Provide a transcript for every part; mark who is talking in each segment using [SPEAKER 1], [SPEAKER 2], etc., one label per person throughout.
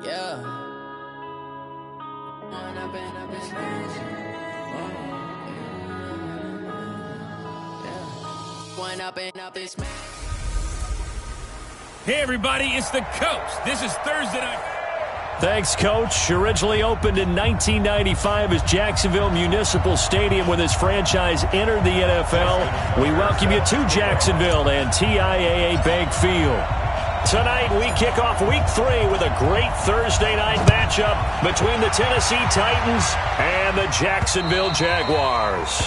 [SPEAKER 1] Yeah.
[SPEAKER 2] Hey everybody, it's the Coach. This is Thursday night.
[SPEAKER 3] Thanks, Coach. Originally opened in 1995 as Jacksonville Municipal Stadium when this franchise entered the NFL. We welcome you to Jacksonville and TIAA Bank Field. Tonight, we kick off Week 3 with a great Thursday night matchup between the Tennessee Titans and the Jacksonville Jaguars.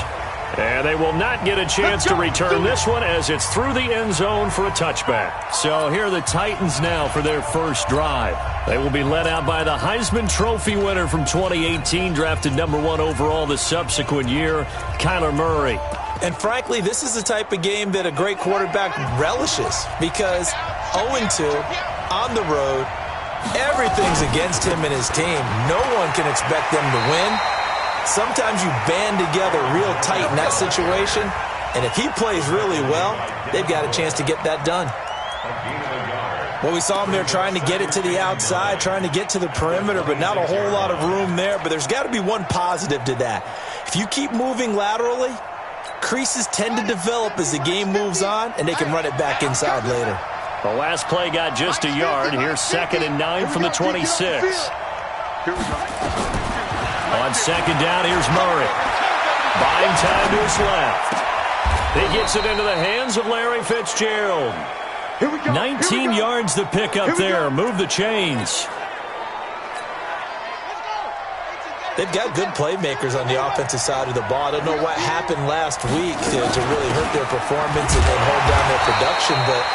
[SPEAKER 3] And they will not get a chance to return this one as it's through the end zone for a touchback. So here are the Titans now for their first drive. They will be led out by the Heisman Trophy winner from 2018, drafted #1 overall the subsequent year, Kyler Murray.
[SPEAKER 4] And frankly, this is the type of game that a great quarterback relishes because 0-2 on the road, everything's against him and his team. No one can expect them to win. Sometimes you band together real tight in that situation, and if he plays really well, they've got a chance to get that done. Well, we saw him there trying to get it to the outside, trying to get to the perimeter, but not a whole lot of room there. But there's got to be one positive to that. If you keep moving laterally, creases tend to develop as the game moves on, and they can run it back inside later.
[SPEAKER 3] The last play got just a yard. Here's 2nd and 9 from the 26. On 2nd down, here's Murray. Buying time to his left. He gets it into the hands of Larry Fitzgerald. 19 yards to pick up there. Move the chains.
[SPEAKER 4] They've got good playmakers on the offensive side of the ball. I don't know what happened last week to really hurt their performance and hold down their production, but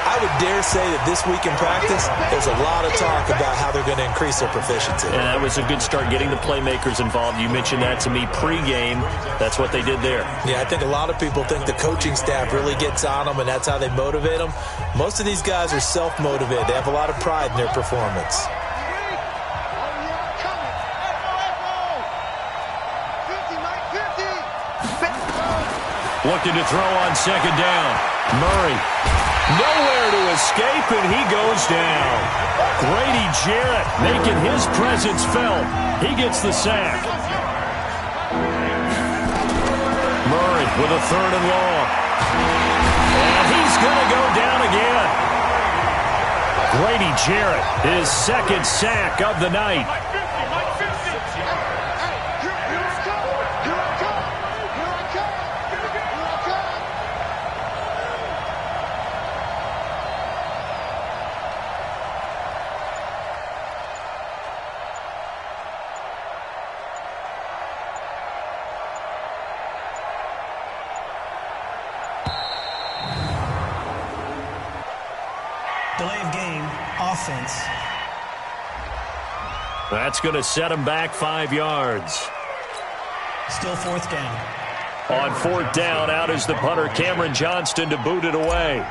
[SPEAKER 4] I would dare say that this week in practice, there's a lot of talk about how they're going to increase their proficiency.
[SPEAKER 3] And that was a good start, getting the playmakers involved. You mentioned that to me pregame. That's what they did there.
[SPEAKER 4] Yeah, I think a lot of people think the coaching staff really gets on them, and that's how they motivate them. Most of these guys are self-motivated. They have a lot of pride in their performance.
[SPEAKER 3] Looking to throw on 2nd down. Murray. Nowhere to escape, and he goes down. Grady Jarrett making his presence felt. He gets the sack. Murray with a 3rd and long. And he's going to go down again. Grady Jarrett, his 2nd sack of the night.
[SPEAKER 5] Delay of game, offense.
[SPEAKER 3] That's going to set him back 5 yards.
[SPEAKER 5] Still 4th down.
[SPEAKER 3] On 4th down, out is the punter, Cameron Johnston, to boot it away.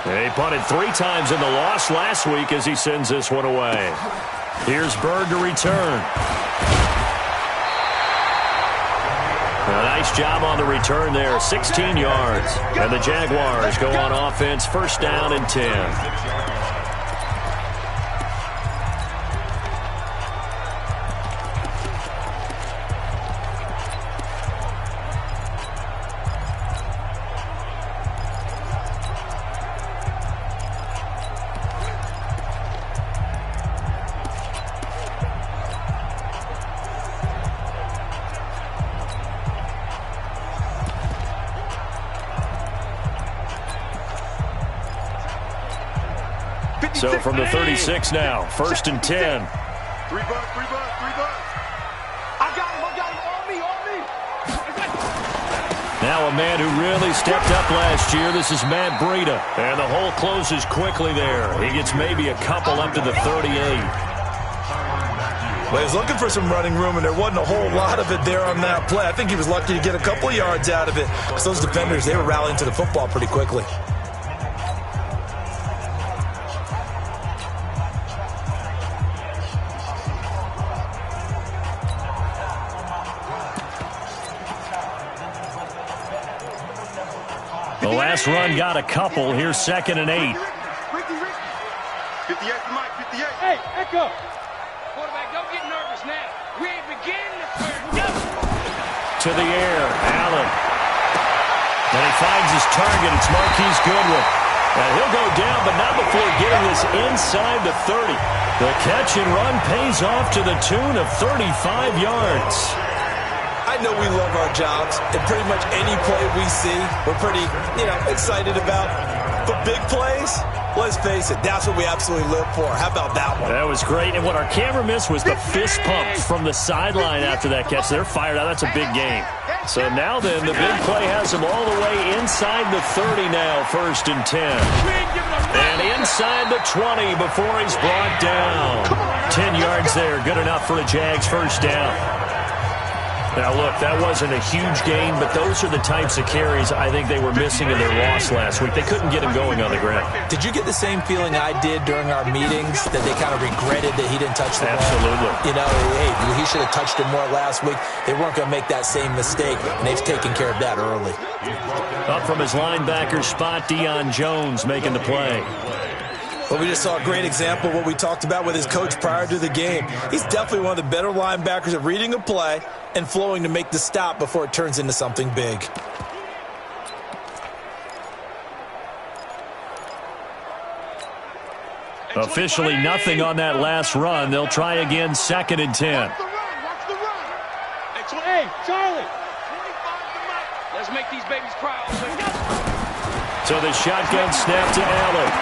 [SPEAKER 3] He punted 3 times in the loss last week as he sends this one away. Here's Bird to return. A nice job on the return there, 16 yards. And the Jaguars go on offense, 1st down and 10. So from the 36 now, 1st and 10.
[SPEAKER 6] 3 bucks. I got him, on me.
[SPEAKER 3] Now a man who really stepped up last year. This is Matt Breida. And the hole closes quickly there. He gets maybe a couple up to the 38.
[SPEAKER 4] Well, he was looking for some running room, and there wasn't a whole lot of it there on that play. I think he was lucky to get a couple of yards out of it because those defenders, they were rallying to the football pretty quickly.
[SPEAKER 3] The last run got a couple. Here's 2nd and 8.
[SPEAKER 6] 58 to Mike, 58.
[SPEAKER 2] Hey, Echo.
[SPEAKER 1] Quarterback, don't get nervous now. We ain't beginning the third. Go!
[SPEAKER 3] To the air, Allen. And he finds his target. It's Marquise Goodwin. And he'll go down, but not before getting this inside the 30. The catch and run pays off to the tune of 35 yards.
[SPEAKER 4] I know we love our jobs, and pretty much any play we see, we're pretty, excited about. But big plays, let's face it, that's what we absolutely live for. How about that one?
[SPEAKER 3] That was great, and what our camera missed was the fist pump from the sideline after that catch. They're fired out. That's a big game. So now then, the big play has him all the way inside the 30 now, 1st and 10. And inside the 20 before he's brought down. 10 yards there, good enough for a Jags first down. Now, look, that wasn't a huge gain, but those are the types of carries I think they were missing in their loss last week. They couldn't get him going on the ground.
[SPEAKER 4] Did you get the same feeling I did during our meetings, that they kind of regretted that he didn't touch the ball?
[SPEAKER 3] Absolutely.
[SPEAKER 4] Hey, he should have touched it more last week. They weren't going to make that same mistake, and they've taken care of that early.
[SPEAKER 3] Up from his linebacker spot, Deion Jones making the play.
[SPEAKER 4] Well, we just saw a great example of what we talked about with his coach prior to the game. He's definitely one of the better linebackers at reading a play and flowing to make the stop before it turns into something big.
[SPEAKER 3] Officially nothing on that last run. They'll try again, 2nd and 10.
[SPEAKER 2] Hey, Charlie.
[SPEAKER 1] Let's make these babies cry all the way.
[SPEAKER 3] So the shotgun snap to Allen.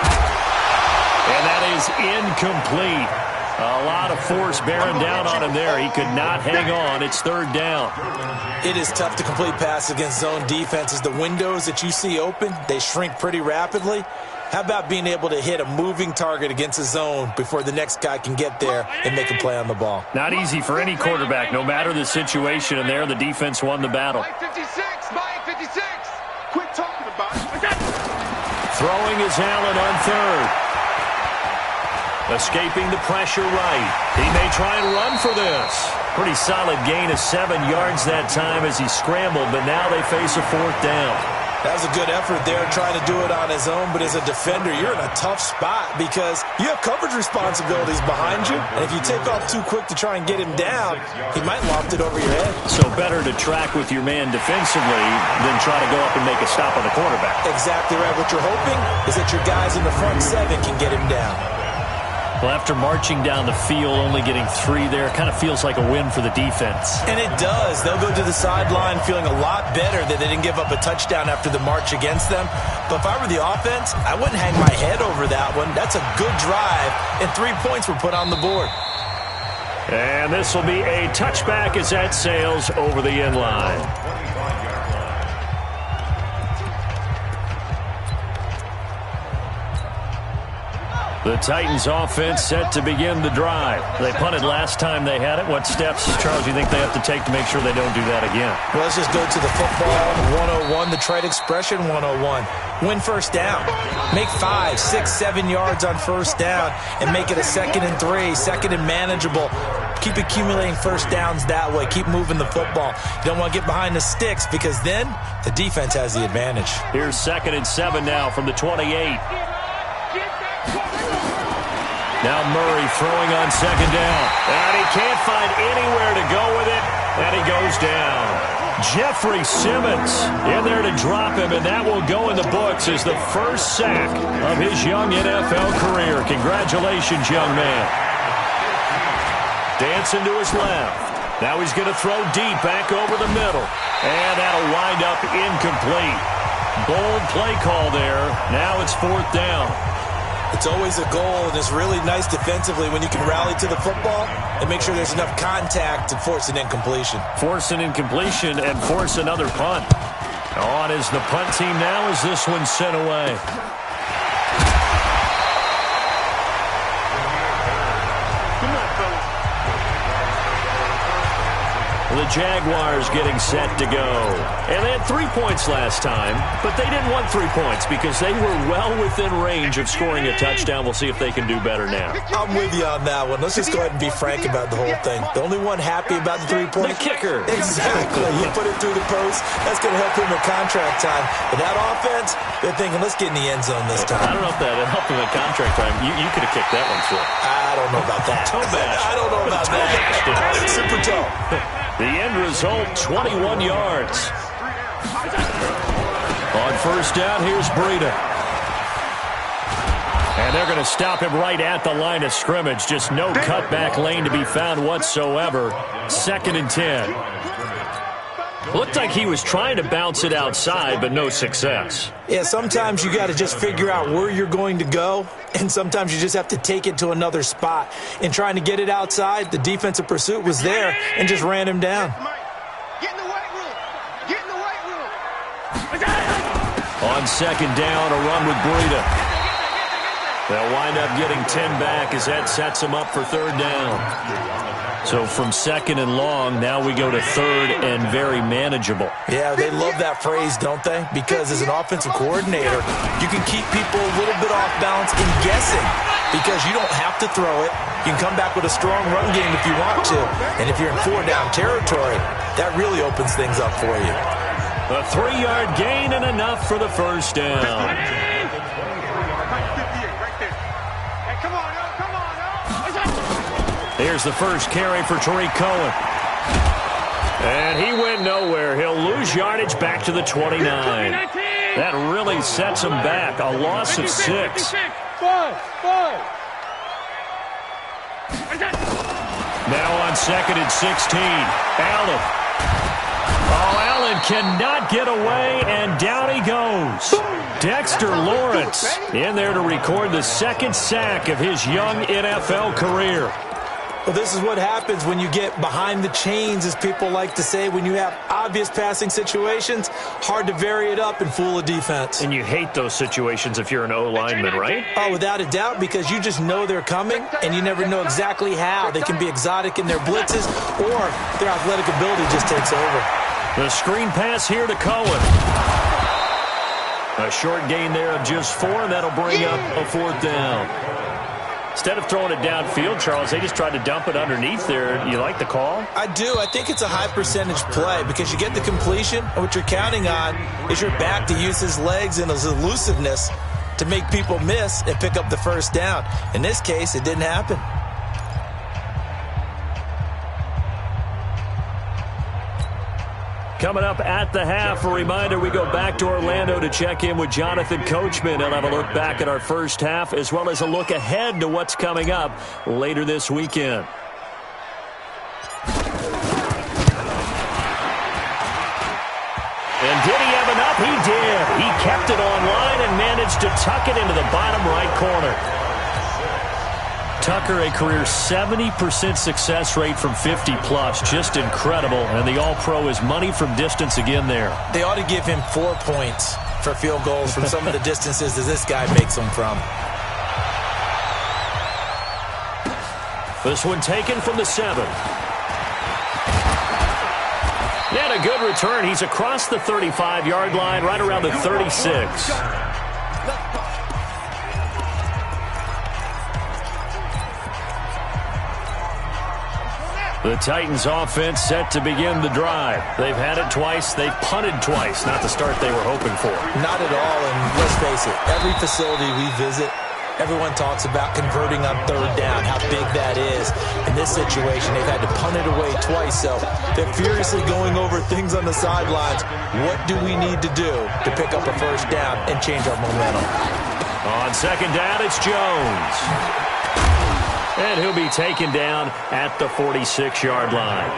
[SPEAKER 3] And that is incomplete. A lot of force bearing down on him there. He could not hang on. It's 3rd down.
[SPEAKER 4] It is tough to complete passes against zone defenses. The windows that you see open, they shrink pretty rapidly. How about being able to hit a moving target against a zone before the next guy can get there and make a play on the ball?
[SPEAKER 3] Not easy for any quarterback, no matter the situation. And there, the defense won the battle.
[SPEAKER 1] Mike 56, Mike 56.
[SPEAKER 6] Quit talking about it.
[SPEAKER 3] Throwing is Allen on 3rd. Escaping the pressure right. He may try and run for this. Pretty solid gain of 7 yards that time as he scrambled, but now they face a 4th down.
[SPEAKER 4] That was a good effort there trying to do it on his own, but as a defender, you're in a tough spot because you have coverage responsibilities behind you, and if you take off too quick to try and get him down, he might loft it over your head.
[SPEAKER 3] So better to track with your man defensively than try to go up and make a stop on the quarterback.
[SPEAKER 4] Exactly right. What you're hoping is that your guys in the front 7 can get him down.
[SPEAKER 3] Well, after marching down the field, only getting 3 there, kind of feels like a win for the defense.
[SPEAKER 4] And it does. They'll go to the sideline feeling a lot better that they didn't give up a touchdown after the march against them. But if I were the offense, I wouldn't hang my head over that one. That's a good drive, and 3 points were put on the board.
[SPEAKER 3] And this will be a touchback as that sails over the end line. The Titans offense set to begin the drive. They punted last time they had it. What steps, Charles, do you think they have to take to make sure they don't do that again?
[SPEAKER 4] Well, let's just go to the football 101, the trade expression 101. Win first down. Make 5, 6, 7 yards on first down and make it a 2nd and 3, 2nd and manageable. Keep accumulating first downs that way. Keep moving the football. You don't want to get behind the sticks because then the defense has the advantage.
[SPEAKER 3] Here's 2nd and 7 now from the 28. Now Murray throwing on 2nd down. And he can't find anywhere to go with it. And he goes down. Jeffrey Simmons in there to drop him, and that will go in the books as the first sack of his young NFL career. Congratulations, young man. Dancing to his left. Now he's going to throw deep back over the middle. And that'll wind up incomplete. Bold play call there. Now it's 4th down.
[SPEAKER 4] It's always a goal, and it's really nice defensively when you can rally to the football and make sure there's enough contact to force an incompletion.
[SPEAKER 3] Force an incompletion and force another punt. On is the punt team now as this one's sent away. The Jaguars getting set to go. And they had 3 points last time, but they didn't want 3 points because they were well within range of scoring a touchdown. We'll see if they can do better now.
[SPEAKER 4] I'm with you on that one. Let's just go ahead and be frank about the whole thing. The only one happy about the 3-point.
[SPEAKER 3] The kicker.
[SPEAKER 4] Exactly. You put it through the post. That's going to help him at contract time. But that offense, they're thinking, let's get in the end zone this time.
[SPEAKER 3] I don't know if that helped him at contract time. You could have kicked that one through.
[SPEAKER 4] I don't know about that.
[SPEAKER 3] Toe bash.
[SPEAKER 4] I don't know about that. Super toe.
[SPEAKER 3] The end result, 21 yards. On first down, here's Breida. And they're going to stop him right at the line of scrimmage. Just no cutback lane to be found whatsoever. 2nd and 10. Looked like he was trying to bounce it outside, but no success.
[SPEAKER 4] Yeah, sometimes you got to just figure out where you're going to go, and sometimes you just have to take it to another spot. In trying to get it outside, the defensive pursuit was there and just ran him down.
[SPEAKER 6] Get in the weight room. Get in the weight room.
[SPEAKER 3] On 2nd down, a run with Breida. They'll wind up getting 10 back as that sets them up for 3rd down. So from 2nd and long, now we go to 3rd and very manageable.
[SPEAKER 4] Yeah, they love that phrase, don't they? Because as an offensive coordinator, you can keep people a little bit off balance in guessing because you don't have to throw it. You can come back with a strong run game if you want to. And if you're in 4-down territory, that really opens things up for you.
[SPEAKER 3] A 3-yard gain and enough for the first down. Here's the first carry for Tariq Cohen. And he went nowhere. He'll lose yardage back to the 29. That really sets him back. A loss of 6. Now on 2nd and 16. Allen. Oh, Allen cannot get away, and down he goes. Dexter Lawrence in there to record the 2nd sack of his young NFL career.
[SPEAKER 4] Well, this is what happens when you get behind the chains, as people like to say. When you have obvious passing situations, hard to vary it up and fool a defense.
[SPEAKER 3] And you hate those situations if you're an O-lineman, right?
[SPEAKER 4] Oh, without a doubt, because you just know they're coming, and you never know exactly how. They can be exotic in their blitzes, or their athletic ability just takes over.
[SPEAKER 3] The screen pass here to Cohen. A short gain there of just 4, and that'll bring up a 4th down. Instead of throwing it downfield, Charles, they just tried to dump it underneath there. You like the call?
[SPEAKER 4] I do. I think it's a high percentage play because you get the completion, and what you're counting on is your back to use his legs and his elusiveness to make people miss and pick up the first down. In this case, it didn't happen.
[SPEAKER 3] Coming up at the half, a reminder, we go back to Orlando to check in with Jonathan Coachman. He'll have a look back at our first half as well as a look ahead to what's coming up later this weekend. And did he have enough? He did. He kept it online and managed to tuck it into the bottom right corner. Tucker, a career 70% success rate from 50-plus. Just incredible. And the All-Pro is money from distance again there.
[SPEAKER 4] They ought to give him 4 points for field goals from some of the distances that this guy makes them from.
[SPEAKER 3] This one taken from the 7. And a good return. He's across the 35-yard line, right around the 36. The Titans offense set to begin the drive. They've had it twice. They've punted twice. Not the start they were hoping for.
[SPEAKER 4] Not at all, and let's face it, every facility we visit, everyone talks about converting on 3rd down, how big that is. In this situation, they've had to punt it away twice, so they're furiously going over things on the sidelines. What do we need to do to pick up a first down and change our momentum?
[SPEAKER 3] On 2nd down, it's Jones. And he'll be taken down at the 46-yard line.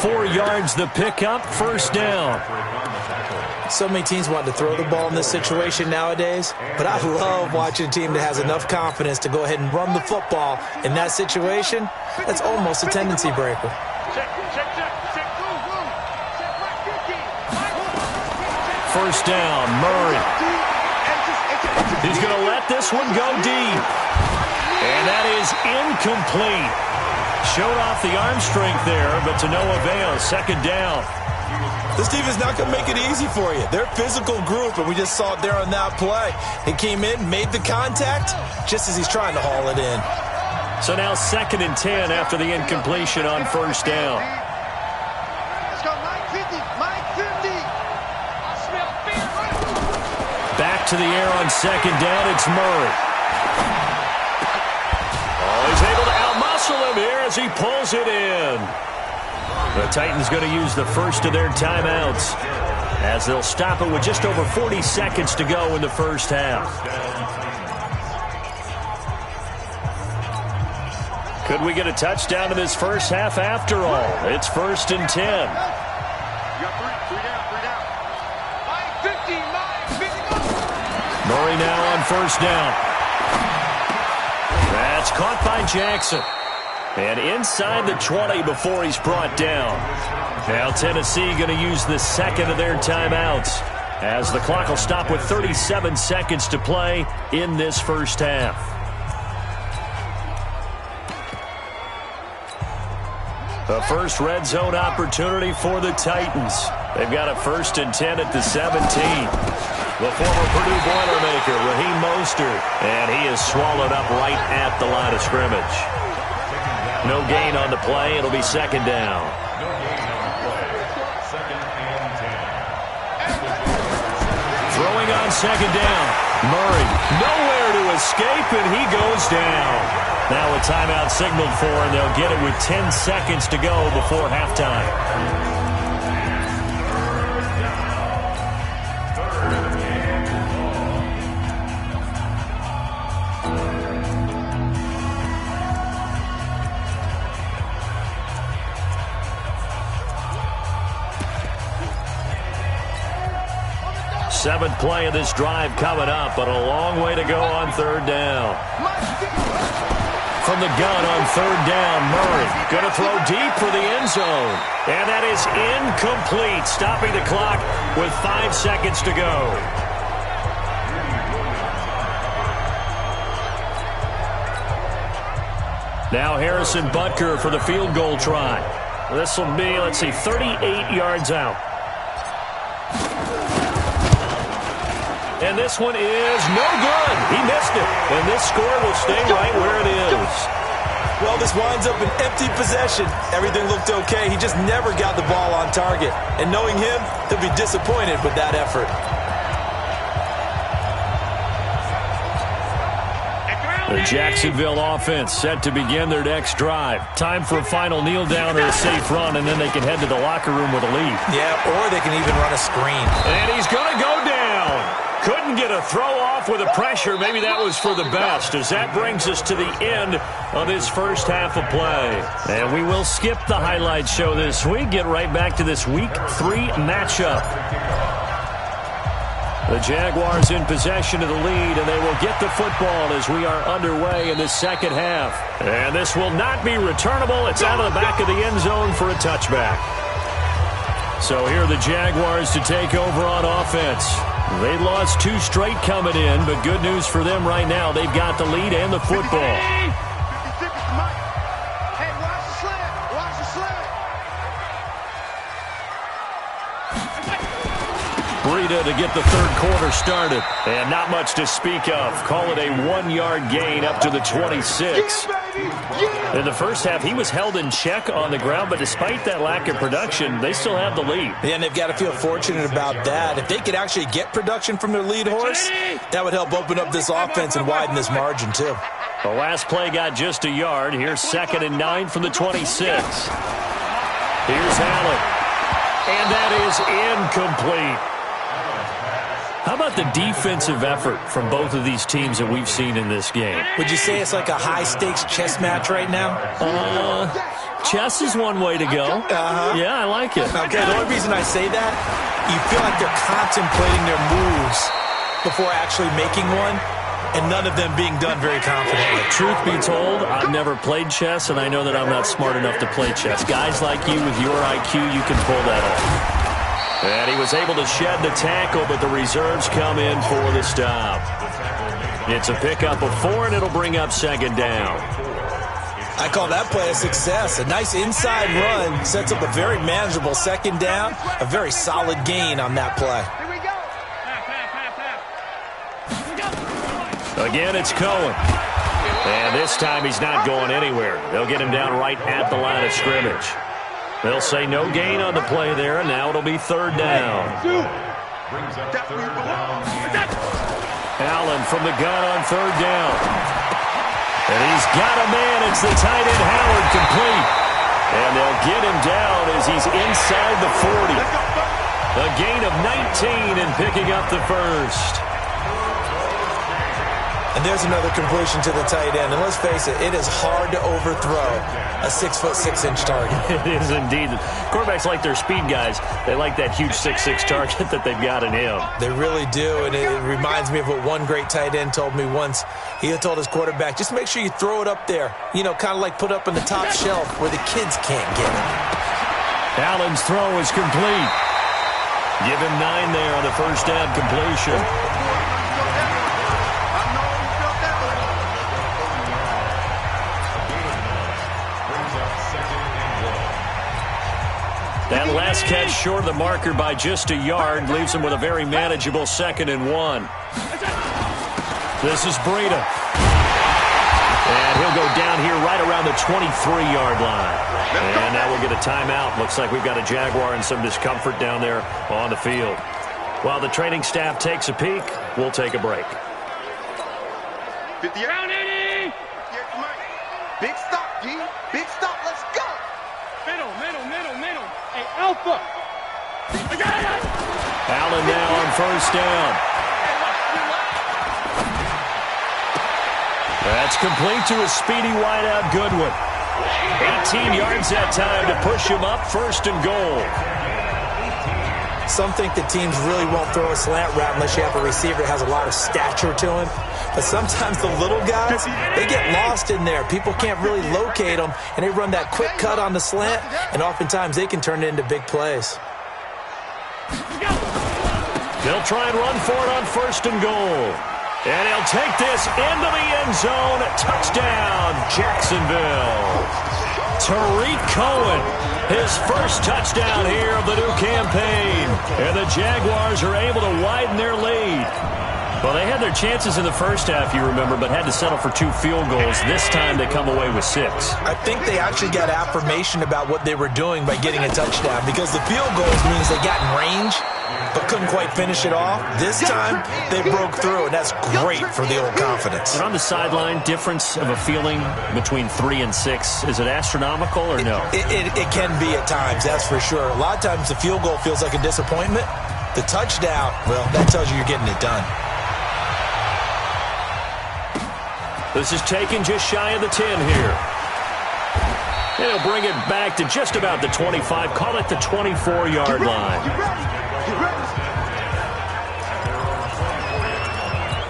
[SPEAKER 3] 4 yards the pickup, first down.
[SPEAKER 4] So many teams want to throw the ball in this situation nowadays, but I love watching a team that has enough confidence to go ahead and run the football. In that situation, that's almost a tendency breaker.
[SPEAKER 3] First down, Murray. He's going to let this one go deep. And that is incomplete. Showed off the arm strength there, but to no avail. Second down.
[SPEAKER 4] This defense is not going to make it easy for you. They're a physical group, and we just saw it there on that play. He came in, made the contact, just as he's trying to haul it in.
[SPEAKER 3] So now 2nd and 10 after the incompletion on first down.
[SPEAKER 6] Let's go, Mike 50. Mike 50. I smell fear.
[SPEAKER 3] Back to the air on 2nd down. It's Murray. Oh, he's able to outmuscle him here as he pulls it in. The Titans going to use the first of their timeouts as they'll stop it with just over 40 seconds to go in the first half. Could we get a touchdown in this first half after all? It's 1st and 10.
[SPEAKER 1] You got three down. Mike 50, Mike 50.
[SPEAKER 3] Murray now on first down. That's caught by Jackson. And inside the 20 before he's brought down. Now Tennessee going to use the second of their timeouts as the clock will stop with 37 seconds to play in this first half. The first red zone opportunity for the Titans. They've got a 1st and 10 at the 17. The former Purdue Boilermaker, Raheem Mostert, and he is swallowed up right at the line of scrimmage. No gain on the play. It'll be 2nd down. Throwing on 2nd down. Murray nowhere to escape, and he goes down. Now a timeout signaled for, and they'll get it with 10 seconds to go before halftime. Seventh play of this drive coming up, but a long way to go on 3rd down. From the gun on 3rd down, Murray going to throw deep for the end zone. And that is incomplete, stopping the clock with 5 seconds to go. Now Harrison Butker for the field goal try. This will be, 38 yards out. And this one is no good. He missed it. And this score will stay right where it is.
[SPEAKER 4] Well, this winds up an empty possession. Everything looked okay. He just never got the ball on target. And knowing him, he'll be disappointed with that effort.
[SPEAKER 3] The Jacksonville offense set to begin their next drive. Time for a final kneel down or a safe run, and then they can head to the locker room with a lead.
[SPEAKER 4] Yeah, or they can even run a screen.
[SPEAKER 3] And he's going to go down. Couldn't get a throw off with the pressure. Maybe that was for the best, as that brings us to the end of this first half of play. And we will skip the highlight show this week. Get right back to this Week 3 matchup. The Jaguars in possession of the lead, and they will get the football as we are underway in the second half. And this will not be returnable. It's out of the back of the end zone for a touchback. So here are the Jaguars to take over on offense. They lost 2 straight coming in, but good news for them right now. They've got the lead and the football.
[SPEAKER 6] Hey, watch the slant. Watch the slant.
[SPEAKER 3] Breida to get the third quarter started. And not much to speak of. Call it a 1-yard gain up to the 26. In the first half, he was held in check on the ground, but despite that lack of production, they still have the lead.
[SPEAKER 4] Yeah, and they've got to feel fortunate about that. If they could actually get production from their lead horse, that would help open up this offense and widen this margin, too.
[SPEAKER 3] The last play got just a yard. Here's 2nd and 9 from the 26. Here's Allen. And that is incomplete. How about the defensive effort from both of these teams that we've seen in this game?
[SPEAKER 4] Would you say it's like a high-stakes chess match right now?
[SPEAKER 3] Chess is one way to go. Yeah, I like it.
[SPEAKER 4] Okay, the only reason I say that, you feel like they're contemplating their moves before actually making one, and none of them being done very confidently.
[SPEAKER 3] Truth be told, I've never played chess, and I know that I'm not smart enough to play chess. Guys like you with your IQ, you can pull that off. And he was able to shed the tackle, but the reserves come in for the stop. It's a pickup of 4, and it'll bring up 2nd down.
[SPEAKER 4] I call that play a success. A nice inside run sets up a very manageable second down. A very solid gain on that play.
[SPEAKER 6] Here we go.
[SPEAKER 3] Again, it's Cohen. And this time he's not going anywhere. They'll get him down right at the line of scrimmage. They'll say no gain on the play there, and now it'll be third down. Allen from the gun on third down. And he's got a man. It's the tight end Howard, complete. And they'll get him down as he's inside the 40. A gain of 19 and picking up the first.
[SPEAKER 4] And there's another completion to the tight end. And let's face it, it is hard to overthrow a 6'6" target.
[SPEAKER 3] It is indeed. Quarterbacks like their speed guys. They like that huge 6'6" target that they've got in him.
[SPEAKER 4] They really do, and it reminds me of what one great tight end told me once. He had told his quarterback, just make sure you throw it up there. You know, kind of like put up on the top shelf where the kids can't get it.
[SPEAKER 3] Allen's throw is complete. Give him 9 there on the first down completion. That last catch short of the marker by just a yard leaves him with a very manageable 2nd and 1. This is Breida. And he'll go down here right around the 23-yard line. And now we'll get a timeout. Looks like we've got a Jaguar in some discomfort down there on the field. While the training staff takes a peek, we'll take a break.
[SPEAKER 6] 50 round 80. Big stop, G. Big stop. Let's go. Middle. Hey, Alpha.
[SPEAKER 3] Allen now on first down. That's complete to a speedy wideout Goodwin. 18 yards that time to push him up, 1st and goal.
[SPEAKER 4] Some think that teams really won't throw a slant route unless you have a receiver that has a lot of stature to him. But sometimes the little guys, they get lost in there. People can't really locate them, and they run that quick cut on the slant, and oftentimes they can turn it into big plays.
[SPEAKER 3] They'll try and run for it on 1st and goal. And he'll take this into the end zone. Touchdown, Jacksonville. Tariq Cohen, his first touchdown here of the new campaign. And the Jaguars are able to widen their lead. Well, they had their chances in the first half, you remember, but had to settle for 2 field goals. This time they come away with 6.
[SPEAKER 4] I think they actually got affirmation about what they were doing by getting a touchdown, because the field goals means they got in range but couldn't quite finish it off. This time they broke through, and that's great for the old confidence.
[SPEAKER 3] And on the sideline, difference of a feeling between 3 and 6, is it astronomical or no?
[SPEAKER 4] It can be at times, that's for sure. A lot of times the field goal feels like a disappointment. The touchdown, well, that tells you you're getting it done.
[SPEAKER 3] This is taken just shy of the 10 here. He'll bring it back to just about the 25. Call it the 24-yard line.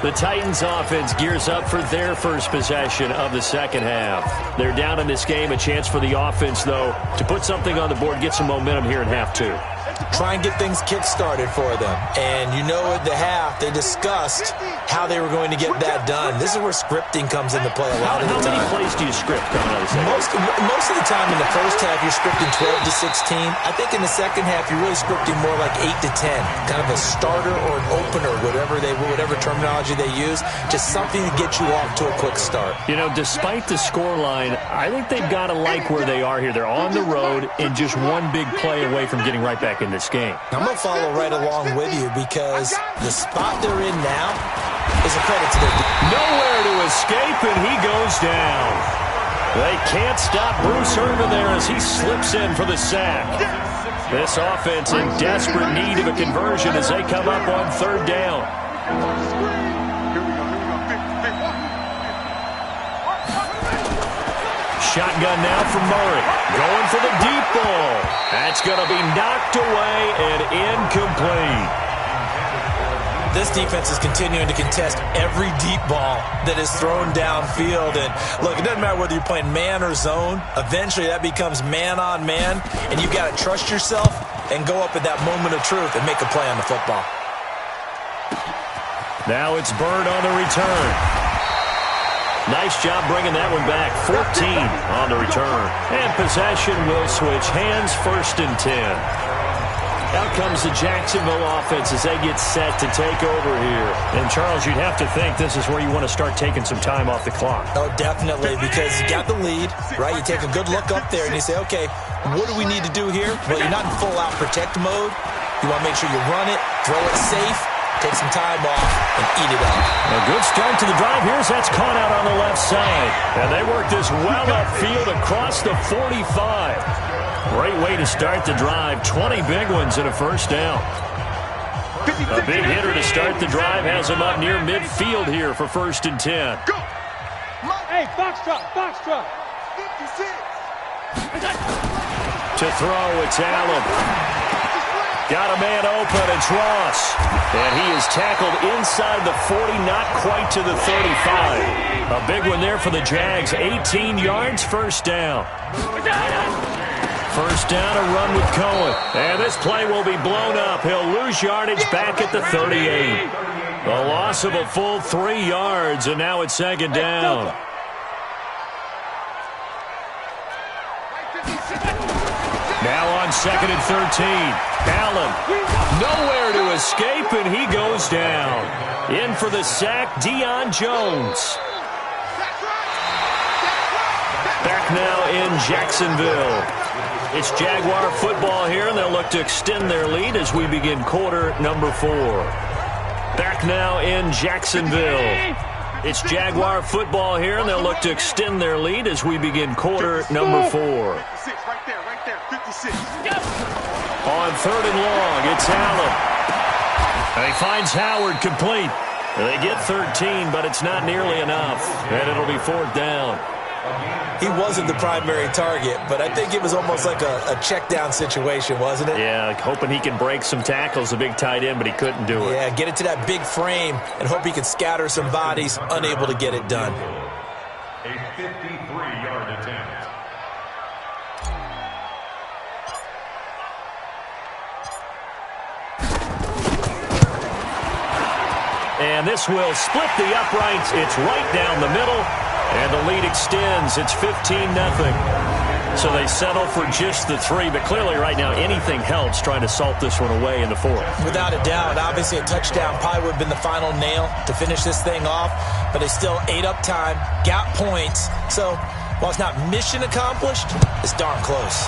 [SPEAKER 3] The Titans offense gears up for their first possession of the second half. They're down in this game. A chance for the offense, though, to put something on the board, get some momentum here in half 2.
[SPEAKER 4] Try and get things kick-started for them. And you know at the half, they discussed how they were going to get that done. This is where scripting comes into play a lot of the time.
[SPEAKER 3] How many plays do you script coming out of the second?
[SPEAKER 4] Most of the time in the first half, you're scripting 12 to 16. I think in the second half, you're really scripting more like 8 to 10. Kind of a starter or an opener, whatever terminology they use. Just something to get you off to a quick start.
[SPEAKER 3] You know, despite the scoreline, I think they've got to like where they are here. They're on the road and just one big play away from getting right back in this game.
[SPEAKER 4] I'm going to follow right along with you, because the spot they're in now is a credit to their defense.
[SPEAKER 3] Nowhere to escape, and he goes down. They can't stop Bruce Irvin there as he slips in for the sack. This offense in desperate need of a conversion as they come up on 3rd down. Shotgun now from Murray. Going for the deep ball. That's going to be knocked away and incomplete.
[SPEAKER 4] This defense is continuing to contest every deep ball that is thrown downfield. And look, it doesn't matter whether you're playing man or zone. Eventually that becomes man on man, and you've got to trust yourself and go up at that moment of truth and make a play on the football.
[SPEAKER 3] Now it's Bird on the return. Nice job bringing that one back. 14 on the return. And possession will switch hands, 1st and 10. Out comes the Jacksonville offense as they get set to take over here.
[SPEAKER 2] And, Charles, you'd have to think this is where you want to start taking some time off the clock.
[SPEAKER 4] Oh, definitely, because you got the lead, right? You take a good look up there and you say, okay, what do we need to do here? Well, you're not in full-out protect mode. You want to make sure you run it, throw it safe, take some time off, and eat it up.
[SPEAKER 3] A good start to the drive. Here's that's caught out on the left side. And they work this well upfield across the 45. Great way to start the drive. 20 big ones and a 1st down. A big hitter to start the drive has him up near midfield here for 1st and 10.
[SPEAKER 6] Go! Hey, Foxtrot, Foxtrot. 56.
[SPEAKER 3] To throw, it's Allen. Got a man open, it's Ross. And he is tackled inside the 40, not quite to the 35. A big one there for the Jags. 18 yards, 1st down. 1st down, a run with Cohen. And this play will be blown up. He'll lose yardage back at the 38. A loss of a full 3 yards, and now it's 2nd down. Now on 2nd and 13. Allen, nowhere to escape, and he goes down. In for the sack, Deion Jones. Back now in Jacksonville. It's Jaguar football here, and they'll look to extend their lead as we begin quarter number 4. Back now in Jacksonville. It's Jaguar football here, and they'll look to extend their lead as we begin quarter number 4.
[SPEAKER 6] Right there, 56.
[SPEAKER 3] On 3rd and long, it's Allen. And he finds Howard complete. They get 13, but it's not nearly enough, and it'll be 4th down.
[SPEAKER 4] He wasn't the primary target, but I think it was almost like a check down situation, wasn't it?
[SPEAKER 3] Yeah, like hoping he can break some tackles, a big tight end, but he couldn't do it.
[SPEAKER 4] Yeah, get it to that big frame and hope he can scatter some bodies, unable to get it done.
[SPEAKER 7] A 53-yard attempt.
[SPEAKER 3] And this will split the uprights. It's right down the middle. And the lead extends. It's 15-0. So they settle for just the 3. But clearly right now anything helps trying to salt this one away in the 4th.
[SPEAKER 4] Without a doubt. Obviously a touchdown probably would have been the final nail to finish this thing off. But they still ate up time, got points. So while it's not mission accomplished, it's darn close.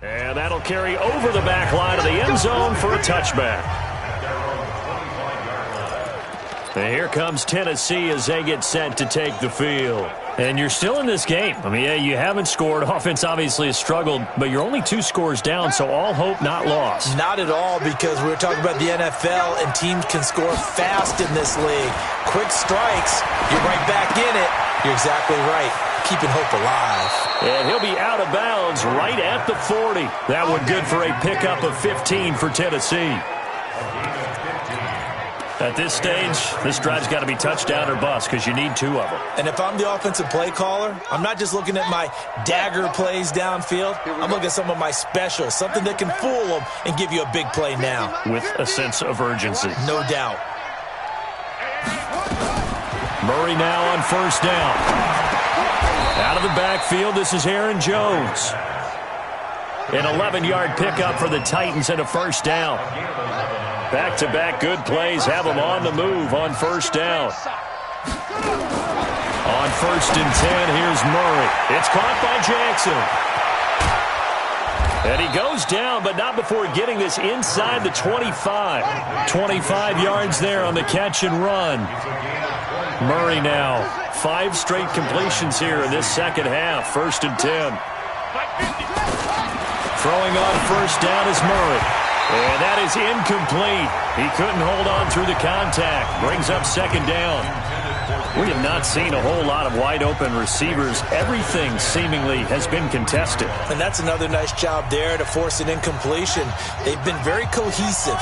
[SPEAKER 3] And that'll carry over the back line of the end zone for a touchback. And here comes Tennessee as they get set to take the field. And you're still in this game. I mean, yeah, you haven't scored. Offense obviously has struggled, but you're only 2 scores down, so all hope not lost.
[SPEAKER 4] Not at all, because we were talking about the NFL, and teams can score fast in this league. Quick strikes, you're right back in it. You're exactly right. Keeping hope alive.
[SPEAKER 3] And he'll be out of bounds right at the 40. That one good for a pickup of 15 for Tennessee. At this stage, this drive's got to be touchdown or bust because you need 2 of them.
[SPEAKER 4] And if I'm the offensive play caller, I'm not just looking at my dagger plays downfield. I'm looking at some of my specials, something that can fool them and give you a big play now.
[SPEAKER 3] With a sense of urgency.
[SPEAKER 4] No doubt.
[SPEAKER 3] Murray now on 1st down. Out of the backfield, this is Aaron Jones. An 11-yard pickup for the Titans and a 1st down. Back-to-back good plays have them on the move on 1st down. On 1st and 10, here's Murray. It's caught by Jackson. And he goes down, but not before getting this inside the 25. 25 yards there on the catch and run. Murray now, 5 straight completions here in this second half. 1st and 10. Throwing on 1st down is Murray. And that is incomplete. He couldn't hold on through the contact. Brings up second down. We have not seen a whole lot of wide-open receivers. Everything seemingly has been contested.
[SPEAKER 4] And that's another nice job there to force an incompletion. They've been very cohesive,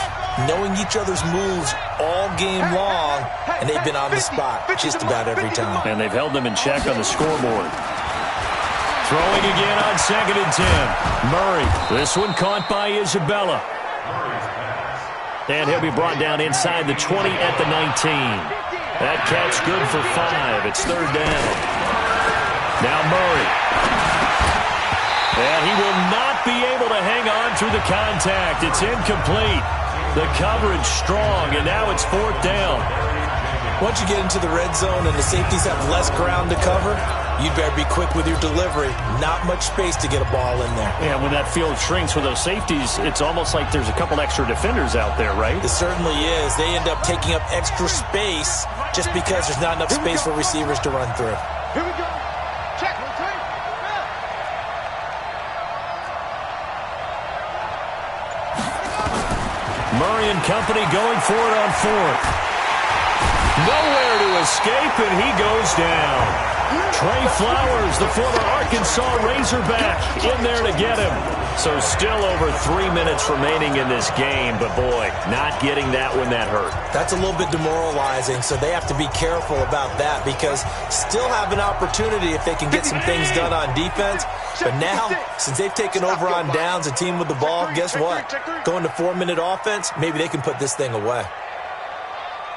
[SPEAKER 4] knowing each other's moves all game long, and they've been on the spot just about every time.
[SPEAKER 3] And they've held them in check on the scoreboard. Throwing again on 2nd and 10. Murray. This one caught by Isabella. And he'll be brought down inside the 20 at the 19. That catch good for 5. It's 3rd down. Now Murray. And he will not be able to hang on through the contact. It's incomplete. The coverage strong, and now it's 4th down.
[SPEAKER 4] Once you get into the red zone and the safeties have less ground to cover, you'd better be quick with your delivery. Not much space to get a ball in there.
[SPEAKER 3] Yeah, when that field shrinks with those safeties, it's almost like there's a couple extra defenders out there, right?
[SPEAKER 4] It certainly is. They end up taking up extra space just because there's not enough space for receivers to run through.
[SPEAKER 6] Here we go. Check. Rotate.
[SPEAKER 3] Murray and company going for it on 4th. Nowhere to escape, and he goes down. Trey Flowers, the former Arkansas Razorback, in there to get him. So still over 3 minutes remaining in this game, but boy, not getting that when that hurt.
[SPEAKER 4] That's a little bit demoralizing, so they have to be careful about that because still have an opportunity if they can get some things done on defense. But now, since they've taken over on downs, a team with the ball, guess what? Going to 4-minute offense, maybe they can put this thing away.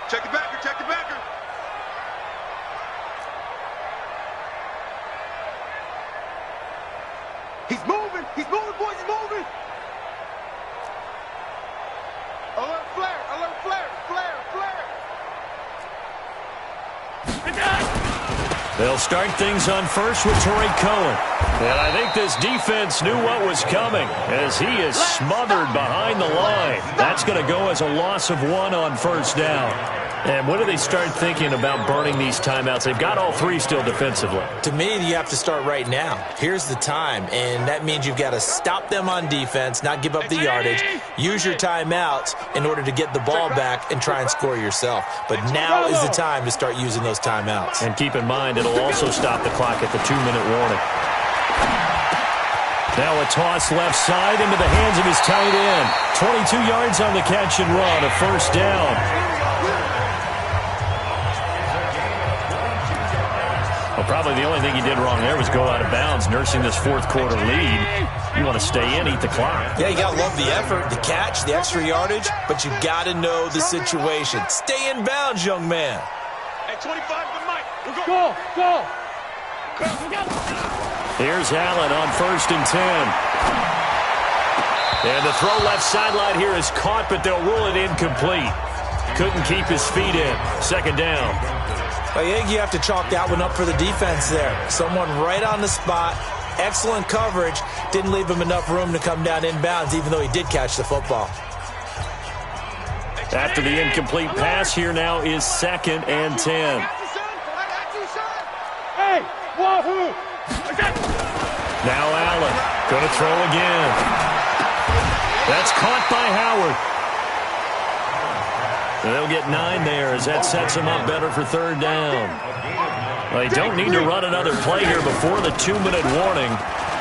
[SPEAKER 6] Check the backer, check the backer. He's moving, boys, he's moving. Alert flare, flare.
[SPEAKER 3] They'll start things on first with Torrey Cohen. And I think this defense knew what was coming as he is smothered behind the line. That's going to go as a loss of 1 on 1st down. And when do they start thinking about burning these timeouts? They've got all 3 still defensively.
[SPEAKER 4] To me, you have to start right now. Here's the time, and that means you've got to stop them on defense, not give up the yardage, use your timeouts in order to get the ball back and try and score yourself. But now is the time to start using those timeouts.
[SPEAKER 3] And keep in mind, it'll also stop the clock at the 2-minute warning. Now a toss left side into the hands of his tight end. 22 yards on the catch and run, a 1st down. Well, probably the only thing he did wrong there was go out of bounds, nursing this 4th quarter lead. You want to stay in, eat the clock.
[SPEAKER 4] Yeah, you got to love the effort, the catch, the extra yardage, but you got to know the situation. Stay in bounds, young man.
[SPEAKER 6] Hey, 25 to Mike. Go.
[SPEAKER 3] Here's Allen on 1st and 10. And the throw left sideline here is caught, but they'll rule it incomplete. Couldn't keep his feet in. 2nd down.
[SPEAKER 4] I think you have to chalk that one up for the defense there. Someone right on the spot. Excellent coverage. Didn't leave him enough room to come down inbounds, even though he did catch the football.
[SPEAKER 3] After the incomplete pass, here now is 2nd and 10.
[SPEAKER 6] Hey, wahoo!
[SPEAKER 3] Now Allen, going to throw again. That's caught by Howard. They'll get 9 there as that sets them up better for 3rd down. They don't need to run another play here before the 2-minute warning.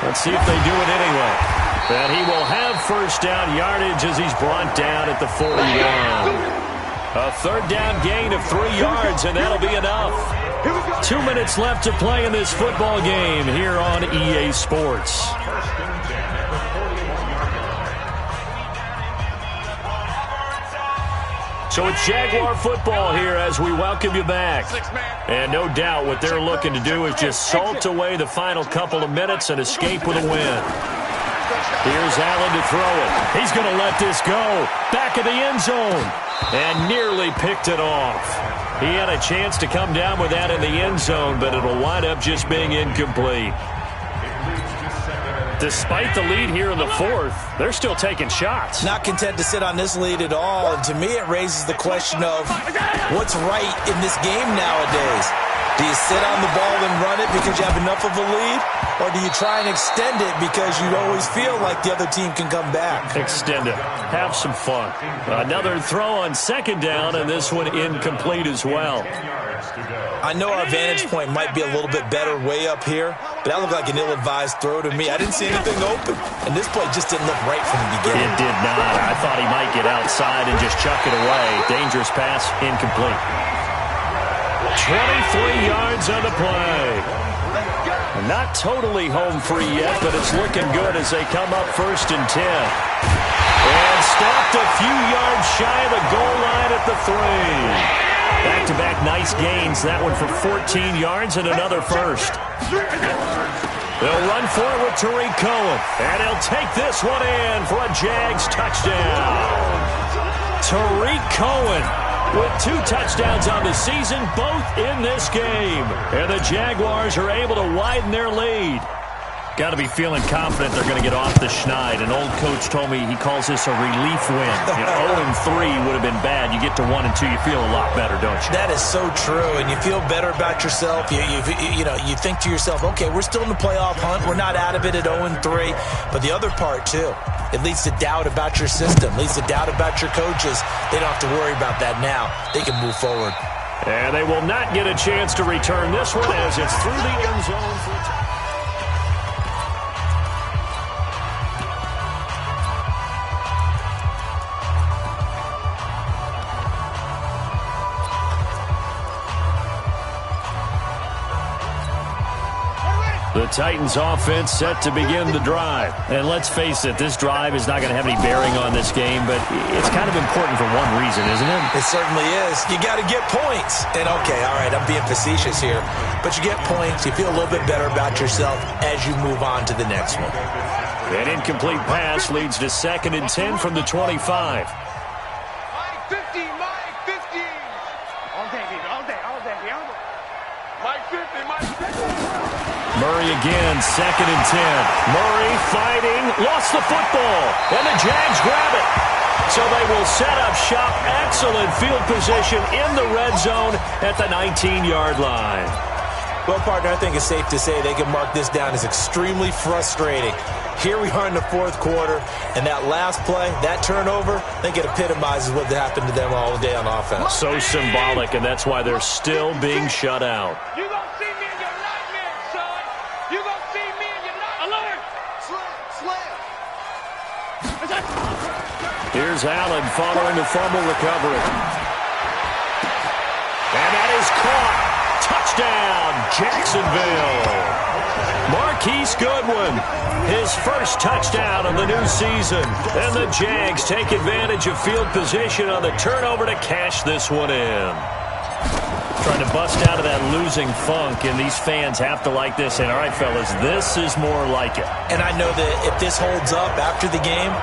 [SPEAKER 3] Let's see if they do it anyway. And he will have 1st down yardage as he's brought down at the 41. A 3rd down gain of 3 yards, and that'll be enough. 2 minutes left to play in this football game here on EA Sports. So it's Jaguar football here as we welcome you back. And no doubt what they're looking to do is just salt away the final couple of minutes and escape with a win. Here's Allen to throw it. He's going to let this go. Back of the end zone. And nearly picked it off. He had a chance to come down with that in the end zone, but it'll wind up just being incomplete. Despite the lead here in the 4th, they're still taking shots.
[SPEAKER 4] Not content to sit on this lead at all, and to me it raises the question of what's right in this game nowadays. Do you sit on the ball and run it because you have enough of a lead? Or do you try and extend it because you always feel like the other team can come back?
[SPEAKER 3] Extend it. Have some fun. Another throw on second down, and this one incomplete as well.
[SPEAKER 4] I know our vantage point might be a little bit better way up here, but that looked like an ill-advised throw to me. I didn't see anything open, and this play just didn't look right from the beginning.
[SPEAKER 3] It did not. I thought he might get outside and just chuck it away. Dangerous pass, incomplete. 23 yards on the play. Not totally home free yet, but it's looking good as they come up 1st and 10. And stopped a few yards shy of the goal line at the 3. Back-to-back nice gains. That one for 14 yards and another first. They'll run for it with Tariq Cohen. And he'll take this one in for a Jags touchdown. Tariq Cohen with 2 touchdowns on the season, both in this game. And the Jaguars are able to widen their lead. Got to be feeling confident they're going to get off the schneid. An old coach told me he calls this a relief win. 0-3 would have been bad. You get to 1-2, you feel a lot better, don't you?
[SPEAKER 4] That is so true, and you feel better about yourself. You think to yourself, okay, we're still in the playoff hunt. We're not out of it at 0-3. But the other part, too, it leads to doubt about your system, leads to doubt about your coaches. They don't have to worry about that now. They can move forward.
[SPEAKER 3] And they will not get a chance to return this one as it's through the end zone for a touchdown. The Titans offense set to begin the drive. And let's face it, this drive is not going to have any bearing on this game, but it's kind of important for one reason, isn't it?
[SPEAKER 4] It certainly is. You got to get points. And okay, all right, I'm being facetious here, but you get points, you feel a little bit better about yourself as you move on to the next one.
[SPEAKER 3] An incomplete pass leads to 2nd and 10 from the 25.
[SPEAKER 1] Mike 50, Mike 50. All day, baby, all day, all day. Mike 50, Mike 50.
[SPEAKER 3] Murray again, 2nd and 10. Murray fighting, lost the football, and the Jags grab it. So they will set up shop. Excellent field position in the red zone at the 19-yard line.
[SPEAKER 4] Well, partner, I think it's safe to say they can mark this down as extremely frustrating. Here we are in the 4th quarter, and that last play, that turnover, I think it epitomizes what happened to them all day on offense.
[SPEAKER 3] So symbolic, and that's why they're still being shut out.
[SPEAKER 1] You gonna see me in your nightmares, son. You gonna see me in your nightmares. Alert! Slam!
[SPEAKER 3] Here's Allen following the fumble recovery. And that is caught. Touchdown, Jacksonville. Marquise Goodwin, his first touchdown of the new season. And the Jags take advantage of field position on the turnover to cash this one in. Trying to bust out of that losing funk, and these fans have to like this. And all right, fellas, this is more like it.
[SPEAKER 4] And I know that if this holds up after the game,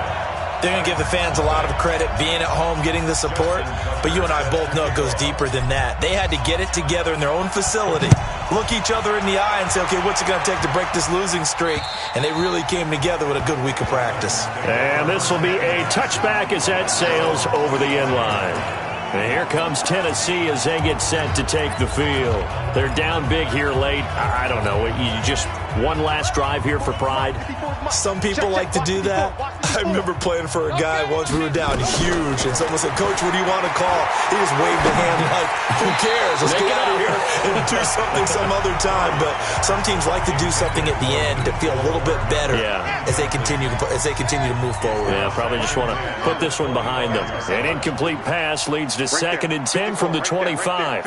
[SPEAKER 4] they're going to give the fans a lot of credit being at home, getting the support. But you and I both know it goes deeper than that. They had to get it together in their own facility, look each other in the eye and say, okay, what's it going to take to break this losing streak? And they really came together with a good week of practice.
[SPEAKER 3] And this will be a touchback as that sails over the end line. And here comes Tennessee as they get set to take the field. They're down big here late. I don't know. You just one last drive here for pride?
[SPEAKER 4] Some people like to do that. I remember playing for a guy once. We were down huge, and someone said, Coach, what do you want to call? He just waved a hand like, who cares? Let's get out of here and do something some other time. But some teams like to do something at the end to feel a little bit better as they continue to move forward.
[SPEAKER 3] Yeah, probably just want to put this one behind them. An incomplete pass leads to 2nd and 10 from the 25.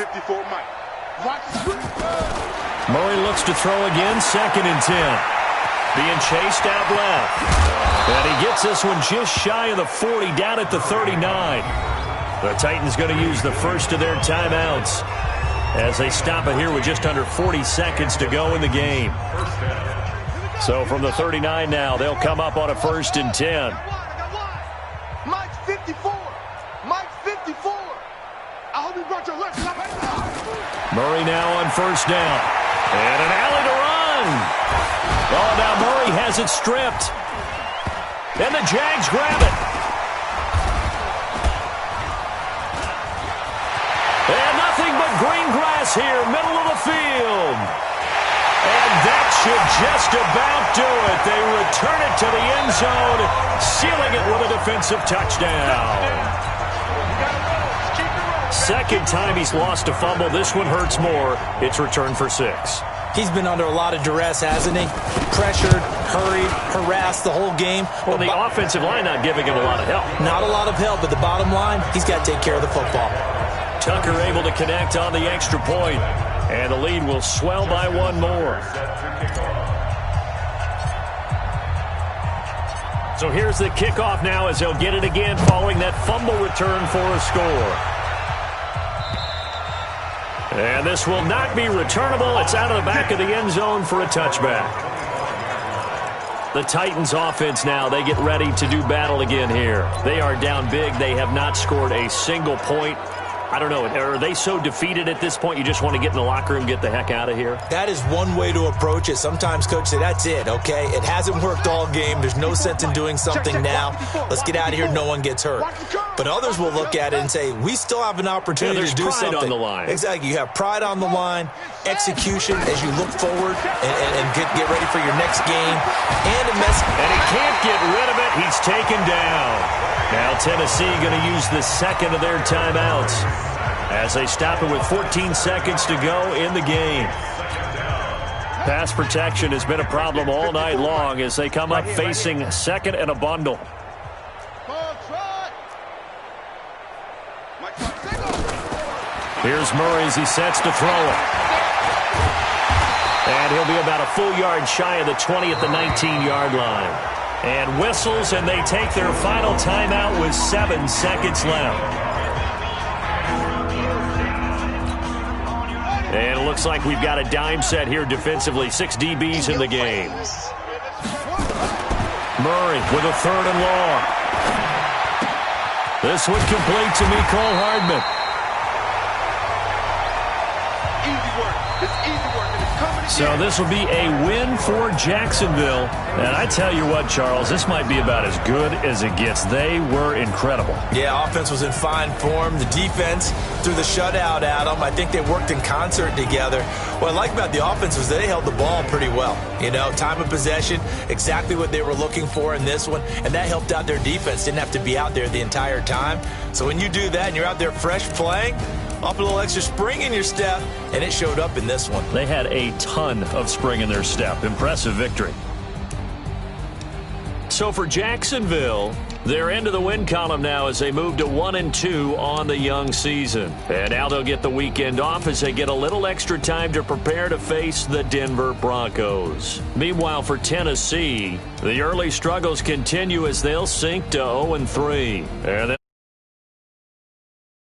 [SPEAKER 3] Murray looks to throw again, 2nd and 10. Being chased out left. And he gets this one just shy of the 40, down at the 39. The Titans going to use the first of their timeouts as they stop it here with just under 40 seconds to go in the game. So from the 39 now, they'll come up on a 1st and 10.
[SPEAKER 1] Mike's 54. Mike's 54. I hope you brought your lunch.
[SPEAKER 3] Murray now on 1st down. And an alley to run. Oh, now Murray has it stripped. And the Jags grab it. And nothing but green grass pass here, middle of the field. And that should just about do it. They return it to the end zone, sealing it with a defensive touchdown. Second time he's lost a fumble. This one hurts more. It's returned for 6.
[SPEAKER 4] He's been under a lot of duress, hasn't he? Pressured, hurried, harassed the whole game.
[SPEAKER 3] Well, the offensive line not giving him a lot of help.
[SPEAKER 4] Not a lot of help, but the bottom line, he's got to take care of the football.
[SPEAKER 3] Tucker able to connect on the extra point, and the lead will swell by one more. So here's the kickoff now as they'll get it again following that fumble return for a score. And this will not be returnable. It's out of the back of the end zone for a touchback. The Titans offense now, they get ready to do battle again here. They are down big. They have not scored a single point. I don't know, are they so defeated at this point you just want to get in the locker room, get the heck out of here?
[SPEAKER 4] That is one way to approach it. Sometimes coach say, that's it, okay? It hasn't worked all game. There's no sense in doing something now. Let's get out of here. No one gets hurt. But others will look at it and say, we still have an opportunity to do something.
[SPEAKER 3] There's pride on the line.
[SPEAKER 4] Exactly. You have pride on the line, execution as you look forward and get ready for your next game. And
[SPEAKER 3] he can't get rid of it. He's taken down. Now Tennessee going to use the second of their timeouts as they stop it with 14 seconds to go in the game. Pass protection has been a problem all night long as they come up facing second and a bundle. Here's Murray as he sets to throw it. And he'll be about a full yard shy of the 20 at the 19-yard line. And whistles, and they take their final timeout with 7 seconds left. And it looks like we've got a dime set here defensively. 6 DBs in the game. Murray with a 3rd and long. This one complete to Mecole Hardman.
[SPEAKER 1] Easy work. It's easy work, and it's coming again.
[SPEAKER 3] So this will be a win for Jacksonville. And I tell you what, Charles, this might be about as good as it gets. They were incredible.
[SPEAKER 4] Yeah, offense was in fine form. The defense threw the shutout at them. I think they worked in concert together. What I like about the offense was they held the ball pretty well. You know, time of possession, exactly what they were looking for in this one, and that helped out their defense. Didn't have to be out there the entire time. So when you do that and you're out there fresh playing, off a little extra spring in your step, and it showed up in this one.
[SPEAKER 3] They had a ton of spring in their step. Impressive victory. So for Jacksonville, they're into the win column now as they move to 1-2 on the young season. And now they'll get the weekend off as they get a little extra time to prepare to face the Denver Broncos. Meanwhile, for Tennessee, the early struggles continue as they'll sink to 0-3. And